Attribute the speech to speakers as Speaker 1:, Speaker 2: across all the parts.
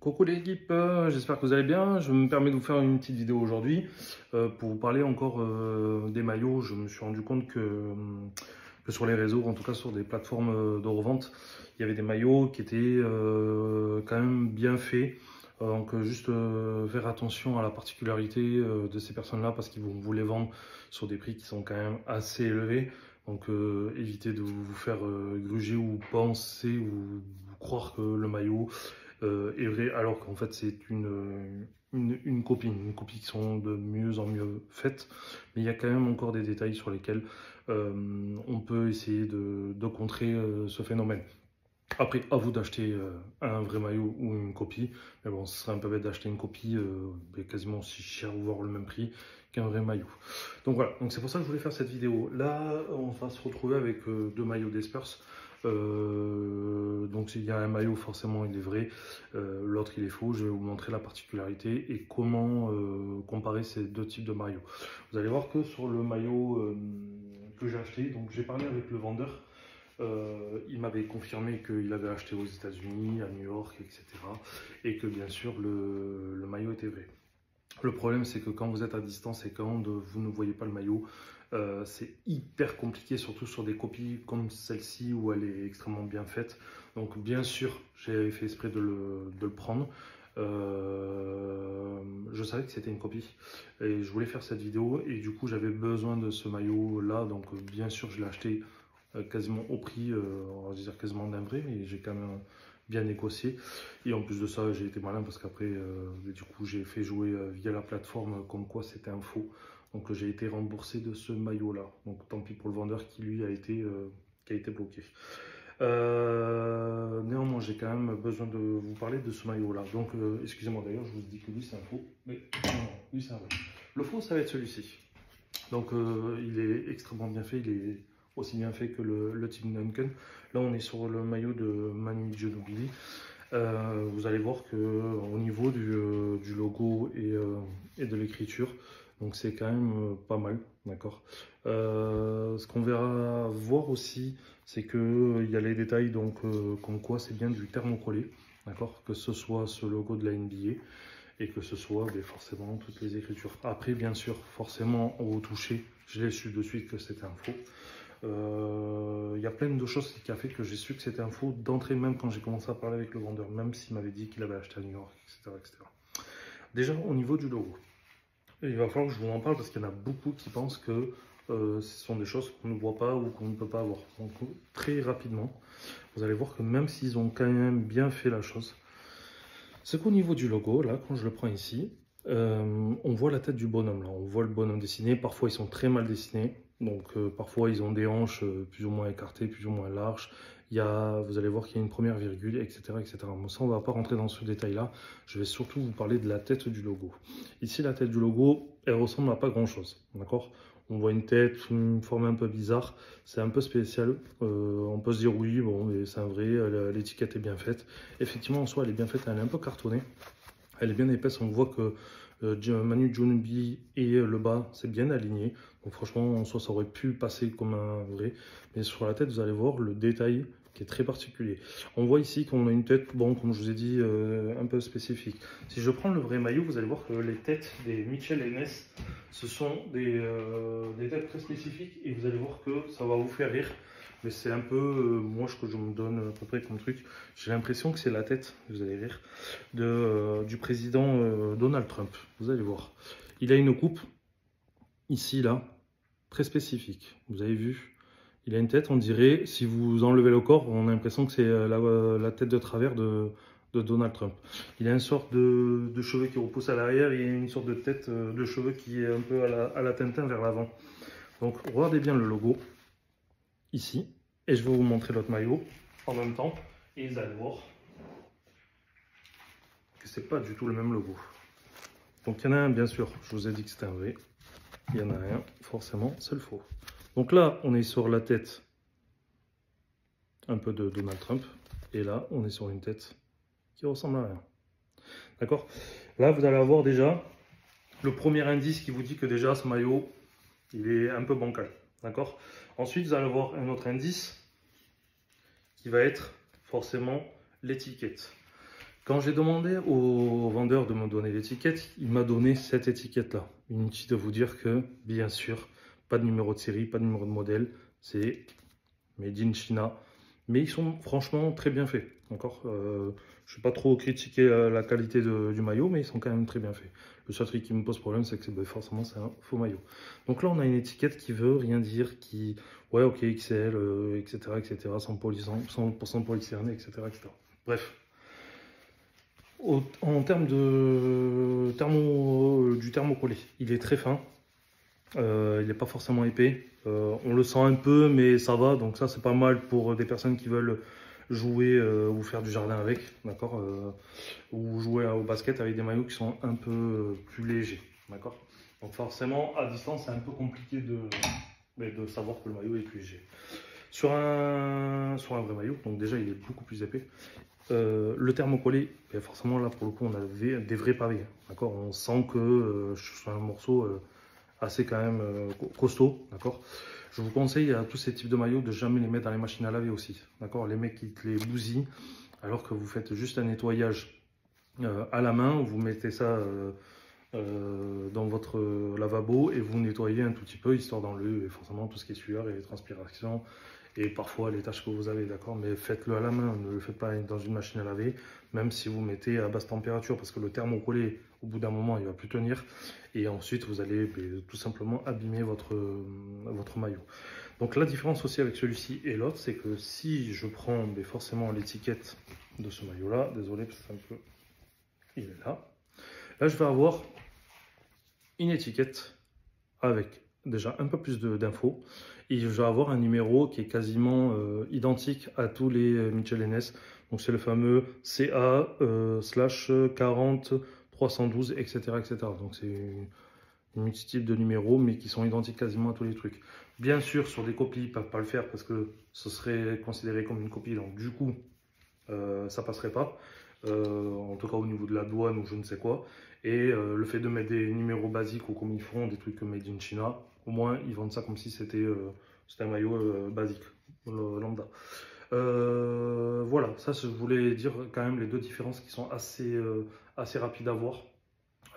Speaker 1: Coucou l'équipe, j'espère que vous allez bien. Je me permets de vous faire une petite vidéo aujourd'hui pour vous parler encore des maillots. Je me suis rendu compte que sur les réseaux, en tout cas sur des plateformes de revente, il y avait des maillots qui étaient quand même bien faits. Donc juste faire attention à la particularité de ces personnes-là parce qu'ils vont vous les vendre sur des prix qui sont quand même assez élevés. Donc évitez de vous faire gruger ou penser ou croire que le maillot est vrai alors qu'en fait c'est une copie qui sont de mieux en mieux faites. Mais il y a quand même encore des détails sur lesquels on peut essayer de contrer ce phénomène. Après, à vous d'acheter un vrai maillot ou une copie. Mais bon, ce serait un peu bête d'acheter une copie quasiment aussi cher, voire le même prix qu'un vrai maillot. Donc voilà, donc c'est pour ça que je voulais faire cette vidéo. Là, on va se retrouver avec deux maillots d'Espers. Donc s'il y a un maillot, forcément il est vrai, l'autre il est faux. Je vais vous montrer la particularité et comment comparer ces deux types de maillots. Vous allez voir que sur le maillot que j'ai acheté, donc j'ai parlé avec le vendeur. Il m'avait confirmé qu'il avait acheté aux États-Unis, à New York, etc. Et que bien sûr le maillot était vrai. Le problème, c'est que quand vous êtes à distance et quand vous ne voyez pas le maillot, c'est hyper compliqué, surtout sur des copies comme celle-ci où elle est extrêmement bien faite. Donc bien sûr, j'ai fait exprès de le prendre. Je savais que c'était une copie et je voulais faire cette vidéo et du coup j'avais besoin de ce maillot là, donc bien sûr je l'ai acheté quasiment au prix, on va dire quasiment d'un vrai, mais j'ai quand même bien négocié. Et en plus de ça, j'ai été malin parce qu'après, du coup, j'ai fait jouer via la plateforme comme quoi c'était un faux. Donc j'ai été remboursé de ce maillot-là. Donc tant pis pour le vendeur qui lui a été bloqué. Néanmoins, j'ai quand même besoin de vous parler de ce maillot-là. Donc excusez-moi d'ailleurs, je vous dis que lui c'est un faux, mais non, lui c'est un vrai. Le faux, ça va être celui-ci. Donc il est extrêmement bien fait, il est aussi bien fait que le Team Duncan. Là on est sur le maillot de Manu Ginobili. Vous allez voir que au niveau du logo et de l'écriture, donc c'est quand même pas mal, d'accord. Ce qu'on verra voir aussi, c'est que il y a les détails, donc comme quoi c'est bien du thermocollé, d'accord, que ce soit ce logo de la NBA et que ce soit forcément toutes les écritures. Après, bien sûr, forcément, au toucher, je l'ai su de suite que c'était un faux. Il y a plein de choses qui a fait que j'ai su que c'était un faux d'entrée, même quand j'ai commencé à parler avec le vendeur, même s'il m'avait dit qu'il avait acheté à New York, etc., etc. Déjà, au niveau du logo, il va falloir que je vous en parle parce qu'il y en a beaucoup qui pensent que ce sont des choses qu'on ne voit pas ou qu'on ne peut pas avoir. Donc, très rapidement, vous allez voir que même s'ils ont quand même bien fait la chose, c'est qu'au niveau du logo, là, quand je le prends ici, on voit la tête du bonhomme, là. On voit le bonhomme dessiné. Parfois, ils sont très mal dessinés. Donc, parfois, ils ont des hanches plus ou moins écartées, plus ou moins larges. Vous allez voir qu'il y a une première virgule, etc., etc. Bon, ça, on ne va pas rentrer dans ce détail-là. Je vais surtout vous parler de la tête du logo. Ici, la tête du logo, elle ressemble à pas grand-chose, d'accord? On voit une tête, une forme un peu bizarre, c'est un peu spécial. On peut se dire oui, bon, mais c'est un vrai, l'étiquette est bien faite. Effectivement, en soi, elle est bien faite, elle est un peu cartonnée. Elle est bien épaisse, on voit que Manu Ginobili et le bas, c'est bien aligné. Donc franchement, en soi, ça aurait pu passer comme un vrai. Mais sur la tête, vous allez voir le détail qui est très particulier. On voit ici qu'on a une tête, bon, comme je vous ai dit, un peu spécifique. Si je prends le vrai maillot, vous allez voir que les têtes des Mitchell et Ness, ce sont des têtes très spécifiques. Et vous allez voir que ça va vous faire rire. Mais c'est un peu, moi, ce que je me donne à peu près comme truc. J'ai l'impression que c'est la tête, vous allez rire, du président Donald Trump. Vous allez voir. Il a une coupe, ici, là, très spécifique. Vous avez vu? Il a une tête, on dirait, si vous enlevez le corps, on a l'impression que c'est la tête de travers de Donald Trump. Il a une sorte de cheveux qui repoussent à l'arrière, il y a une sorte de tête de cheveux qui est un peu à la Tintin vers l'avant. Donc regardez bien le logo, ici, et je vais vous montrer l'autre maillot en même temps, et vous allez voir que c'est pas du tout le même logo. Donc il y en a un, bien sûr, je vous ai dit que c'était un vrai, il y en a un, forcément, c'est le faux. Donc là, on est sur la tête un peu de Donald Trump. Et là, on est sur une tête qui ressemble à rien. D'accord? Là, vous allez avoir déjà le premier indice qui vous dit que déjà, ce maillot, il est un peu bancal. D'accord? Ensuite, vous allez avoir un autre indice qui va être forcément l'étiquette. Quand j'ai demandé au vendeur de me donner l'étiquette, il m'a donné cette étiquette-là. Inutile de vous dire que, bien sûr, pas de numéro de série, pas de numéro de modèle, c'est Made in China. Mais ils sont franchement très bien faits. D'accord, je ne vais pas trop critiquer la qualité du maillot, mais ils sont quand même très bien faits. Le seul truc qui me pose problème, c'est que forcément c'est un faux maillot. Donc là, on a une étiquette qui veut rien dire, qui, ouais, ok, XL, etc., etc., 100% polycérné, etc., etc. Bref. En termes de du thermocollé, il est très fin, il n'est pas forcément épais, on le sent un peu mais ça va, donc ça c'est pas mal pour des personnes qui veulent jouer ou faire du jardin avec, d'accord, ou jouer au basket avec des maillots qui sont un peu plus légers, d'accord. Donc forcément à distance c'est un peu compliqué de savoir que le maillot est plus léger. Sur un vrai maillot, donc déjà il est beaucoup plus épais. Le thermocollé, forcément là pour le coup on a des vrais pavés, d'accord. On sent que c'est un morceau assez quand même costaud, d'accord. Je vous conseille à tous ces types de maillots de jamais les mettre dans les machines à laver aussi, d'accord. Les mecs qui te les bousillent alors que vous faites juste un nettoyage à la main, vous mettez ça dans votre lavabo et vous nettoyez un tout petit peu histoire d'enlever forcément tout ce qui est sueur et les transpirations et parfois les tâches que vous avez, d'accord. Mais faites-le à la main, ne le faites pas dans une machine à laver, même si vous mettez à basse température, parce que le thermocollé, au bout d'un moment, il va plus tenir, et ensuite vous allez tout simplement abîmer votre maillot. Donc la différence aussi avec celui-ci et l'autre, c'est que si je prends forcément l'étiquette de ce maillot-là, désolé, parce que c'est un peu... il est là. Là, je vais avoir une étiquette avec déjà un peu plus d'infos. Et je vais avoir un numéro qui est quasiment identique à tous les Mitchell & Ness. Donc c'est le fameux CA/40 312, etc., etc. Donc c'est une multitude de numéros, mais qui sont identiques quasiment à tous les trucs. Bien sûr, sur des copies, ils ne peuvent pas le faire parce que ce serait considéré comme une copie. Donc du coup, ça passerait pas. En tout cas au niveau de la douane ou je ne sais quoi. Et le fait de mettre des numéros basiques ou comme ils font des trucs made in China, au moins ils vendent ça comme si c'était un maillot basique, lambda. Voilà, ça je voulais dire quand même les deux différences qui sont assez rapides à voir.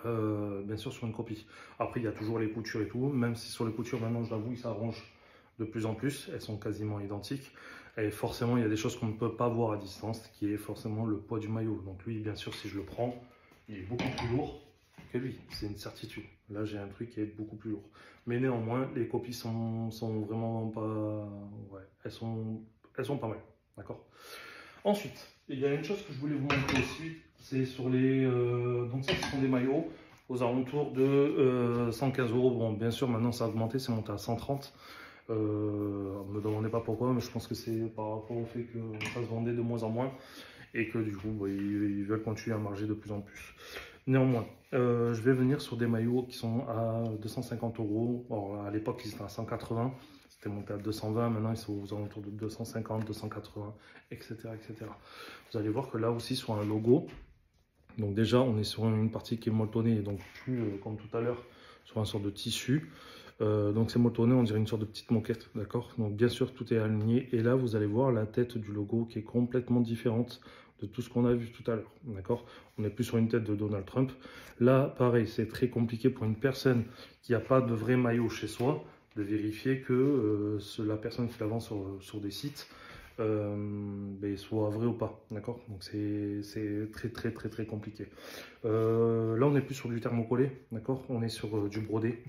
Speaker 1: Bien sûr sur une copie. Après il y a toujours les coutures et tout, même si sur les coutures maintenant je l'avoue ils s'arrangent de plus en plus, elles sont quasiment identiques. Et forcément, il y a des choses qu'on ne peut pas voir à distance, qui est forcément le poids du maillot. Donc lui, bien sûr, si je le prends, il est beaucoup plus lourd que lui. C'est une certitude. Là, j'ai un truc qui est beaucoup plus lourd. Mais néanmoins, les copies sont vraiment pas... Ouais, elles sont pas mal. D'accord. Ensuite, il y a une chose que je voulais vous montrer aussi. C'est sur les... donc ça, ce sont des maillots aux alentours de 115 €. Bon, bien sûr, maintenant, ça a augmenté. C'est monté à 130 €. Ne me demandez pas pourquoi, mais je pense que c'est par rapport au fait que ça se vendait de moins en moins et que du coup ils veulent continuer à marger de plus en plus. Néanmoins, je vais venir sur des maillots qui sont à 250 €. Alors, à l'époque ils étaient à 180, c'était monté à 220, maintenant ils sont aux alentours de 250, 280, etc., etc. Vous allez voir que là aussi sur un logo, donc déjà on est sur une partie qui est molletonnée, donc plus comme tout à l'heure sur un sorte de tissu. Donc c'est molletonné, on dirait une sorte de petite moquette, d'accord. Donc bien sûr tout est aligné et là vous allez voir la tête du logo qui est complètement différente de tout ce qu'on a vu tout à l'heure, d'accord. On n'est plus sur une tête de Donald Trump. Là pareil, c'est très compliqué pour une personne qui n'a pas de vrai maillot chez soi de vérifier que la personne qui la vend sur des sites soit vrai ou pas, d'accord. Donc c'est très compliqué. Là on n'est plus sur du thermocollé, d'accord, on est sur du brodé.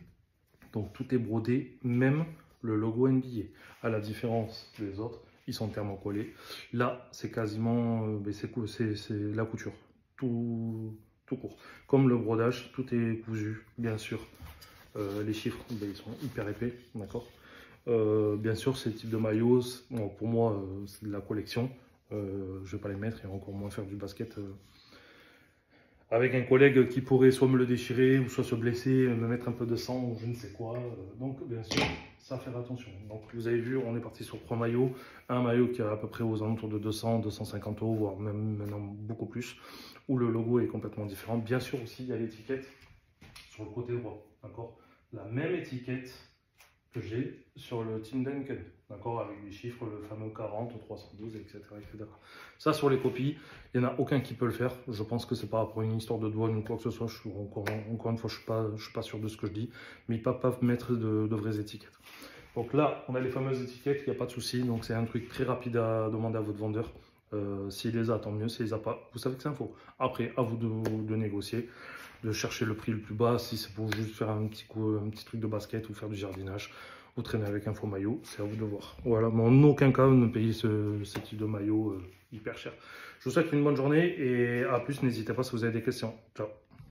Speaker 1: Donc tout est brodé, même le logo NBA. À la différence des autres, ils sont thermocollés. Là, c'est quasiment c'est la couture, tout court. Comme le brodage, tout est cousu, bien sûr. Les chiffres, ils sont hyper épais, d'accord. Bien sûr, ces types de maillots, bon, pour moi, c'est de la collection. Je ne vais pas les mettre et encore moins faire du basket. Avec un collègue qui pourrait soit me le déchirer ou soit se blesser, me mettre un peu de sang ou je ne sais quoi. Donc bien sûr, ça faire attention. Donc vous avez vu, on est parti sur 3 maillots. Un maillot qui est à peu près aux alentours de 200, 250 €, voire même maintenant beaucoup plus, où le logo est complètement différent. Bien sûr aussi, il y a l'étiquette sur le côté droit, d'accord. La même étiquette que j'ai sur le Team Duncan, d'accord, avec les chiffres, le fameux 40, 312, etc., etc. Ça, sur les copies, il n'y en a aucun qui peut le faire. Je pense que c'est pas pour une histoire de douane ou quoi que ce soit. Encore une fois, je suis pas sûr de ce que je dis, mais ils ne peuvent pas mettre de vraies étiquettes. Donc là, on a les fameuses étiquettes, il n'y a pas de souci. Donc c'est un truc très rapide à demander à votre vendeur. S'il les a, tant mieux. S'il les a pas, vous savez que c'est un faux. Après, à vous de négocier, de chercher le prix le plus bas. Si c'est pour juste faire un petit truc de basket ou faire du jardinage, ou traîner avec un faux maillot, c'est à vous de voir. Voilà, mais en aucun cas ne payez ce type de maillot hyper cher. Je vous souhaite une bonne journée et à plus. N'hésitez pas si vous avez des questions. Ciao.